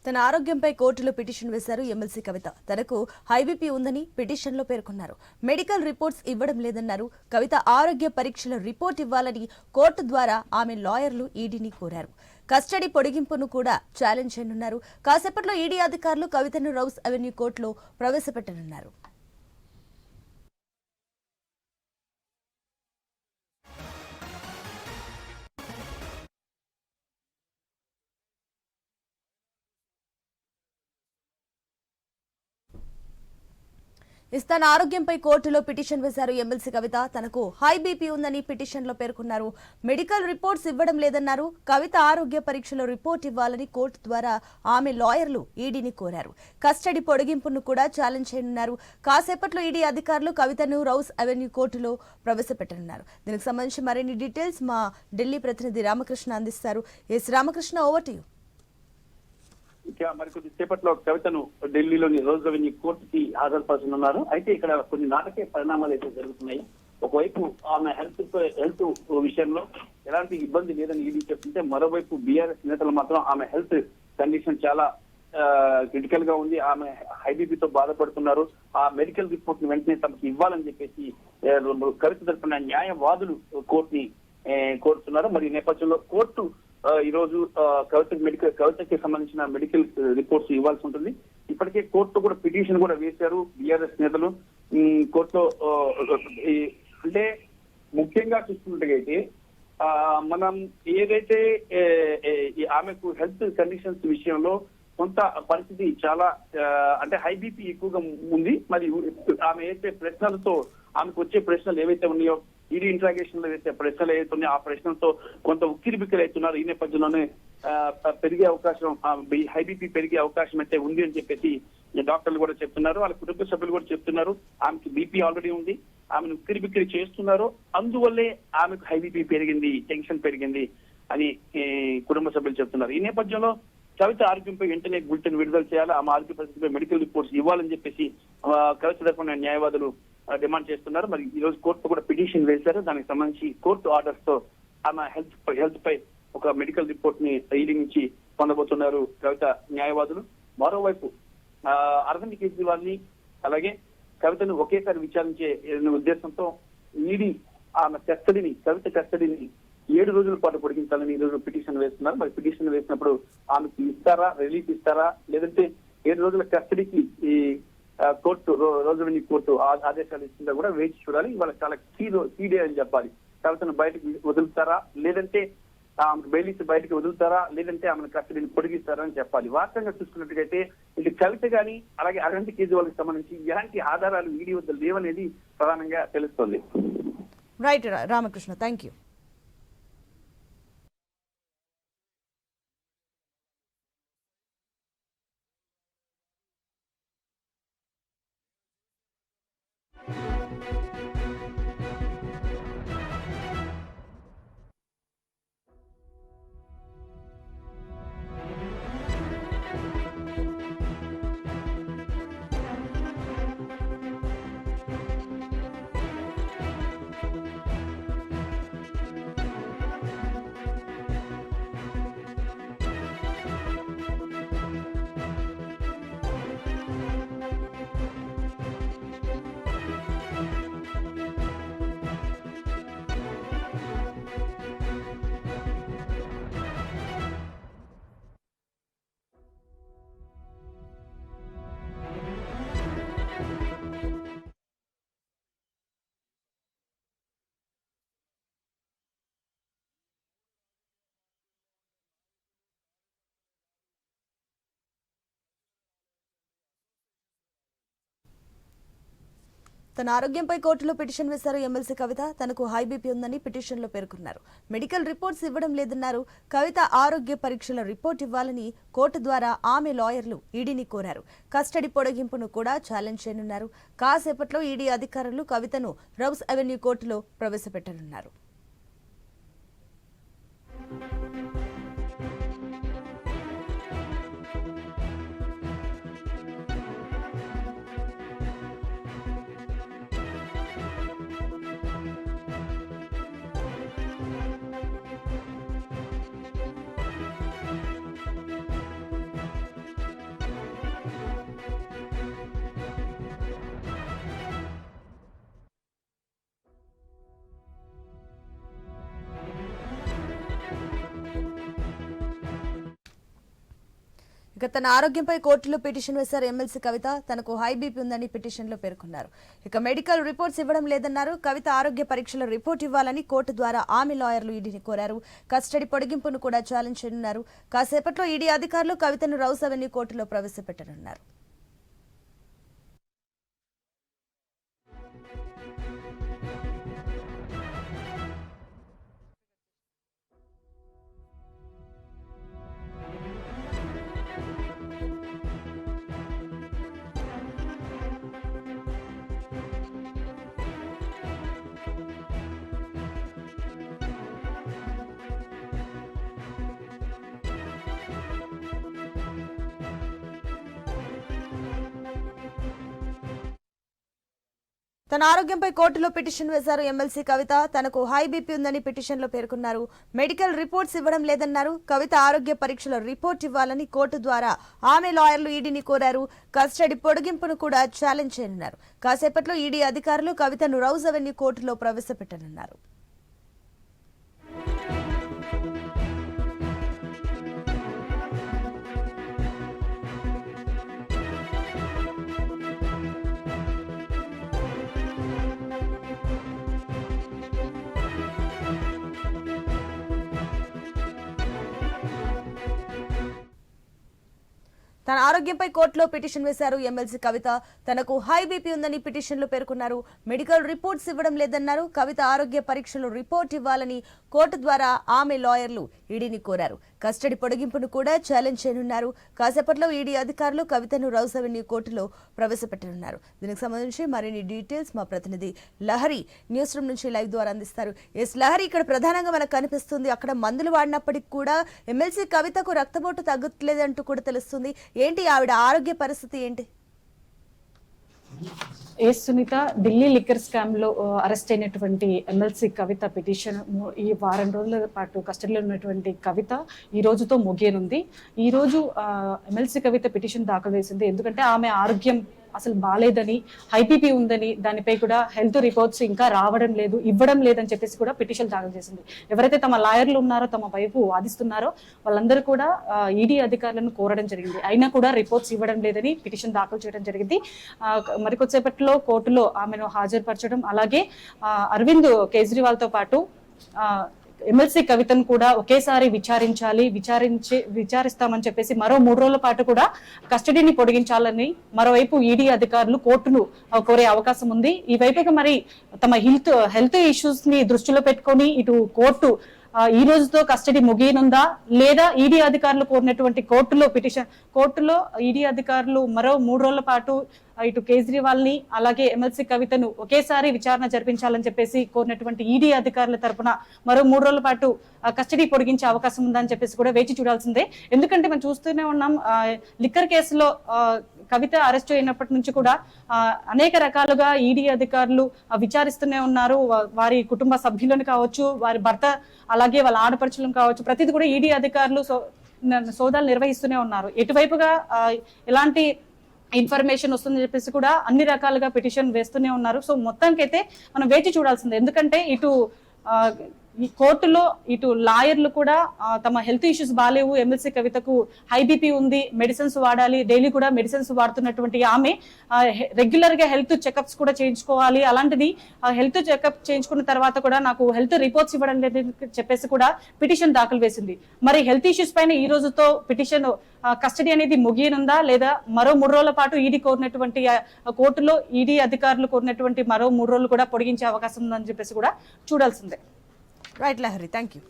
తన ఆరోగ్యంపై కోర్టులో పిటిషన్ వేశారు ఎమ్మెల్సీ కవిత. తనకు హైబీపీ ఉందని పిటిషన్లో పేర్కొన్నారు. మెడికల్ రిపోర్ట్స్ ఇవ్వడం లేదన్నారు. కవిత ఆరోగ్య పరీక్షల రిపోర్ట్ ఇవ్వాలని కోర్టు ద్వారా ఆమె లాయర్లు ఈడీని కోరారు. కస్టడీ పొడిగింపును కూడా ఛాలెంజ్ చేయనున్నారు. కాసేపట్లో ఈడీ అధికారులు కవితను రౌస్ అవెన్యూ కోర్టులో ప్రవేశపెట్టనున్నారు. తన ఆరోగ్యంపై కోర్టులో పిటిషన్ వేశారు ఎమ్మెల్సీ కవిత. తనకు హై బీపీ ఉందని పిటిషన్లో పేర్కొన్నారు. మెడికల్ రిపోర్ట్స్ ఇవ్వడం లేదన్నారు. కవిత ఆరోగ్య పరీక్షలో రిపోర్ట్ ఇవ్వాలని కోర్టు ద్వారా ఆమె లాయర్లు ఈడీని కోరారు. కస్టడీ పొడిగింపును కూడా ఛాలెంజ్ చేయనున్నారు. కాసేపట్లో ఈడీ అధికారులు కవితను రౌస్ అవెన్యూ కోర్టులో ప్రవేశపెట్టనున్నారు. దీనికి సంబంధించి మరిన్ని డీటెయిల్స్ మా ఢిల్లీ ప్రతినిధి రామకృష్ణ అందిస్తారు. Ramakrishna, over to you. ఇక మరికొద్ది సేపట్లో కవితను ఢిల్లీలోని రోజ్ అవెన్యూ కోర్టుకి హాజరుపరచనున్నారు. అయితే ఇక్కడ కొన్ని నాటకీయ పరిణామాలు అయితే జరుగుతున్నాయి. ఒకవైపు ఆమె హెల్త్ విషయంలో ఎలాంటి ఇబ్బంది లేదని ఈడీ చెప్తుంటే, మరోవైపు బీఆర్ఎస్ నేతలు మాత్రం ఆమె హెల్త్ కండిషన్ చాలా క్రిటికల్ గా ఉంది, ఆమె హైబీపీతో బాధపడుతున్నారు, ఆ మెడికల్ రిపోర్ట్ ని వెంటనే తమకు ఇవ్వాలని చెప్పేసి కవిత తరపున న్యాయవాదులు కోర్టుని కోరుతున్నారు. మరి ఈ నేపథ్యంలో కోర్టు ఈ రోజు కవితకి సంబంధించిన మెడికల్ రిపోర్ట్స్ ఇవ్వాల్సి ఉంటుంది. ఇప్పటికే కోర్టు కూడా పిటిషన్ కూడా వేశారు బీఆర్ఎస్ నేతలు కోర్టులో. అంటే ముఖ్యంగా చూసుకున్నట్టుగైతే మనం ఏదైతే ఆమెకు హెల్త్ కండిషన్స్ విషయంలో కొంత పరిస్థితి చాలా అంటే హై బీపీ ఎక్కువగా ఉంది. మరి ఆమె ఏదైతే ప్రశ్నలతో ఆమెకు వచ్చే ప్రశ్నలు ఏవైతే ఉన్నాయో, ఈడీ ఇంట్రాగేషన్ లో వేసే ప్రశ్నలు ఏవైతే ఉన్నాయో ఆ ప్రశ్నలతో కొంత ఉక్కిరిబిక్కిరి అవుతున్నారు. ఈ నేపథ్యంలోనే పెరిగే అవకాశం, హై బీపీ పెరిగే అవకాశం అయితే ఉంది అని చెప్పేసి డాక్టర్లు కూడా చెప్తున్నారు. వాళ్ళ కుటుంబ సభ్యులు కూడా చెప్తున్నారు. ఆమెకి బీపీ ఆల్రెడీ ఉంది, ఆమెను ఉక్కిరిబిక్కిరి చేస్తున్నారు, అందువల్లే ఆమెకు హై బీపీ పెరిగింది, టెన్షన్ పెరిగింది అని కుటుంబ సభ్యులు చెప్తున్నారు. ఈ నేపథ్యంలో కవిత ఆరోగ్యంపై వెంటనే బులెటిన్ విడుదల చేయాలి, ఆమె ఆరోగ్య పరిస్థితిపై మెడికల్ రిపోర్ట్స్ ఇవ్వాలని చెప్పేసి కవిత తరపున న్యాయవాదులు డిమాండ్ చేస్తున్నారు. మరి ఈ రోజు కోర్టు కూడా పిటిషన్ వేశారు. దానికి సంబంధించి కోర్టు ఆర్డర్స్ తో ఆమె హెల్త్ పై ఒక మెడికల్ రిపోర్ట్ ని ఈడీ నుంచి పొందబోతున్నారు కవిత న్యాయవాదులు. మరోవైపు అరవింద్ కేజ్రీవాల్ ని అలాగే కవితను ఒకేసారి విచారించే ఉద్దేశంతో ఈడీ ఆమె కవిత కస్టడీని 7 రోజుల పాటు పొడిగించాలని ఈ రోజు పిటిషన్ వేస్తున్నారు. మరి పిటిషన్ వేసినప్పుడు ఆమెకు ఇస్తారా, రిలీఫ్ ఇస్తారా, లేదంటే 7 రోజుల కస్టడీకి ఈ కోర్టు రోజ్ అవెన్యూ కోర్టు ఆదేశాలు ఇస్తుందా కూడా వేచి చూడాలి. ఇవాళ చాలా కీ డే అని చెప్పాలి. కవితను బయటకు వదులుతారా, లేదంటే ఆమె బెయిలీస్ బయటకు వదులుతారా, లేదంటే ఆమెను కస్టడీని పొడిగిస్తారా అని చెప్పాలి. వాస్తవంగా చూసుకున్నట్టుగైతే ఇది కవిత గాని అలాగే అరవింద్ కేజ్రీవాల్ కి సంబంధించి ఎలాంటి ఆధారాలు ఈడీ వద్ద లేవనేది ప్రధానంగా తెలుస్తోంది. Right Ramakrishna, thank you. తన ఆరోగ్యంపై కోర్టులో పిటిషన్ వేశారు ఎమ్మెల్సీ కవిత. తనకు హై బీపీ ఉందని పిటిషన్లో పేర్కొన్నారు. మెడికల్ రిపోర్ట్స్ ఇవ్వడం లేదన్నారు. కవిత ఆరోగ్య పరీక్షల రిపోర్ట్ ఇవ్వాలని కోర్టు ద్వారా ఆమె లాయర్లు ఈడీని కోరారు. కస్టడీ పొడిగింపును కూడా ఛాలెంజ్ చేయనున్నారు. కాసేపట్లో ఈడీ అధికారులు కవితను రౌస్ అవెన్యూ కోర్టులో ప్రవేశపెట్టనున్నారు. ఇక తన ఆరోగ్యంపై కోర్టులో పిటిషన్ వేశారు ఎమ్మెల్సీ కవిత. తనకు హై బీపీ ఉందని పిటిషన్లో పేర్కొన్నారు. ఇక మెడికల్ రిపోర్ట్స్ ఇవ్వడం లేదన్నారు. కవిత ఆరోగ్య పరీక్షల రిపోర్ట్ ఇవ్వాలని కోర్టు ద్వారా ఆమె లాయర్లు ఈడీని కోరారు. కస్టడీ పొడిగింపును కూడా ఛాలెంజ్ చేయనున్నారు. కాసేపట్లో ఈడీ అధికారులు కవితను రౌస్ అవెన్యూ కోర్టులో ప్రవేశపెట్టనున్నారు. తన ఆరోగ్యంపై కోర్టులో పిటిషన్ వేశారు ఎమ్మెల్సీ కవిత. తనకు హై బీపీ ఉందని పిటిషన్లో పేర్కొన్నారు. మెడికల్ రిపోర్ట్స్ ఇవ్వడం లేదన్నారు. కవిత ఆరోగ్య పరీక్షల రిపోర్ట్ ఇవ్వాలని కోర్టు ద్వారా ఆమె లాయర్లు ఈడీని కోరారు. కస్టడీ పొడిగింపును కూడా ఛాలెంజ్ చేయనున్నారు. కాసేపట్లో ఈడీ అధికారులు కవితను రౌస్ అవెన్యూ కోర్టులో ప్రవేశపెట్టనున్నారు. తన ఆరోగ్యంపై కోర్టులో పిటిషన్ వేశారు ఎమ్మెల్సీ కవిత. తనకు హై బీపీ ఉందని పిటిషన్లో పేర్కొన్నారు. మెడికల్ రిపోర్ట్స్ ఇవ్వడం లేదన్నారు. కవిత ఆరోగ్య పరీక్షలు రిపోర్ట్ ఇవ్వాలని కోర్టు ద్వారా ఆమె లాయర్లు ఈడీని కోరారు. కస్టడీ పొడిగింపును కూడా ఛాలెంజ్ చేయనున్నారు. కాసేపట్లో ఈడీ అధికారులు కవితను రౌస్ అవెన్యూ కోర్టులో ప్రవేశపెట్టనున్నారు. దీనికి సంబంధించి మరిన్ని డీటెయిల్స్ మా ప్రతినిధి లహరి న్యూస్ రూమ్ నుంచి లైవ్ ద్వారా అందిస్తారు. ఎస్ లహరి, ఇక్కడ ప్రధానంగా మనకు కనిపిస్తుంది అక్కడ మందులు వాడినప్పటికీ కూడా ఎమ్మెల్సీ కవితకు రక్తపోటు తగ్గట్లేదంటూ కూడా తెలుస్తుంది. ఏంటి ఆవిడ ఆరోగ్య పరిస్థితి ఏంటి? సునీత, ఢిల్లీ లిక్కర్ స్కామ్ లో అరెస్ట్ అయినటువంటి ఎమ్మెల్సీ కవిత పిటిషన్ ఈ వారం రోజుల పాటు కస్టడీలో ఉన్నటువంటి కవిత ఈ రోజుతో ముగియనుంది. ఈ రోజు ఎమ్మెల్సీ కవిత పిటిషన్ దాఖలు చేసింది. ఎందుకంటే ఆమె ఆరోగ్యం అసలు బాలేదని, హైబీపీ ఉందని, దానిపై కూడా హెల్త్ రిపోర్ట్స్ ఇంకా రావడం లేదు, ఇవ్వడం లేదని చెప్పేసి కూడా పిటిషన్ దాఖలు చేసింది. ఎవరైతే తమ లాయర్లు ఉన్నారో, తమ వైపు వాదిస్తున్నారో వాళ్ళందరూ కూడా ఈడీ అధికారులను కోరడం జరిగింది. అయినా కూడా రిపోర్ట్స్ ఇవ్వడం లేదని పిటిషన్ దాఖలు చేయడం జరిగింది. మరికొద్దిసేపట్లో కోర్టులో ఆమెను హాజరుపరచడం, అలాగే అరవింద్ కేజ్రీవాల్తో పాటు ఎమ్మెల్సీ కవితను కూడా ఒకేసారి విచారిస్తామని చెప్పేసి మరో 3 రోజుల పాటు కూడా కస్టడీని పొడిగించాలని మరోవైపు ఈడీ అధికారులు కోర్టును కోరే అవకాశం ఉంది. ఈ వైపుగా మరి తమ హెల్త్ ఇష్యూస్ ని దృష్టిలో పెట్టుకొని ఇటు కోర్టు ఈ రోజుతో కస్టడీ ముగియనుందా, లేదా ఈడీ అధికారులు కోరినటువంటి కోర్టులో ఈడీ అధికారులు మరో 3 రోజుల పాటు ఇటు కేజ్రీవాల్ ని అలాగే ఎమ్మెల్సీ కవితను ఒకేసారి విచారణ జరిపించాలని చెప్పేసి కోరినటువంటి ఈడీ అధికారుల తరపున మరో 3 రోజుల పాటు కస్టడీ పొడిగించే అవకాశం ఉందని చెప్పేసి కూడా వేచి చూడాల్సిందే. ఎందుకంటే మనం చూస్తూనే ఉన్నాం, లిక్కర్ కేసులో కవిత అరెస్ట్ అయినప్పటి నుంచి కూడా అనేక రకాలుగా ఈడీ అధికారులు విచారిస్తూనే ఉన్నారు. వారి కుటుంబ సభ్యులను కావచ్చు, వారి భర్త అలాగే వాళ్ళ ఆడపడుచులను కావచ్చు, ప్రతిదీ కూడా ఈడీ అధికారులు సోదాలు నిర్వహిస్తూనే ఉన్నారు. ఎటువైపుగా ఎలాంటి ఇన్ఫర్మేషన్ వస్తుందని చెప్పేసి కూడా అన్ని రకాలుగా పిటిషన్ వేస్తూనే ఉన్నారు. సో మొత్తానికైతే మనం వేచి చూడాల్సిందే. ఎందుకంటే ఇటు ఈ కోర్టులో ఇటు లాయర్లు కూడా తమ హెల్త్ ఇష్యూస్ బాలేవు, ఎమ్మెల్సీ కవితకు హై బీపీ ఉంది, మెడిసిన్స్ వాడాలి, డైలీ కూడా మెడిసిన్స్ వాడుతున్నటువంటి ఆమె రెగ్యులర్ గా హెల్త్ చెకప్స్ కూడా చేయించుకోవాలి. అలాంటిది హెల్త్ చెకప్ చేయించుకున్న తర్వాత కూడా నాకు హెల్త్ రిపోర్ట్స్ ఇవ్వడం లేదని చెప్పేసి కూడా పిటిషన్ దాఖలు వేసింది. మరి హెల్త్ ఇష్యూస్ పైన ఈ రోజుతో పిటిషన్ కస్టడీ అనేది ముగియనుందా, లేదా మరో 3 రోజుల పాటు ఈడీ కోరినటువంటి కోర్టులో ఈడీ అధికారులు కోరినటువంటి మరో 3 రోజులు కూడా పొడిగించే అవకాశం ఉందని చెప్పేసి కూడా చూడాల్సిందే. Right Lahari, thank you.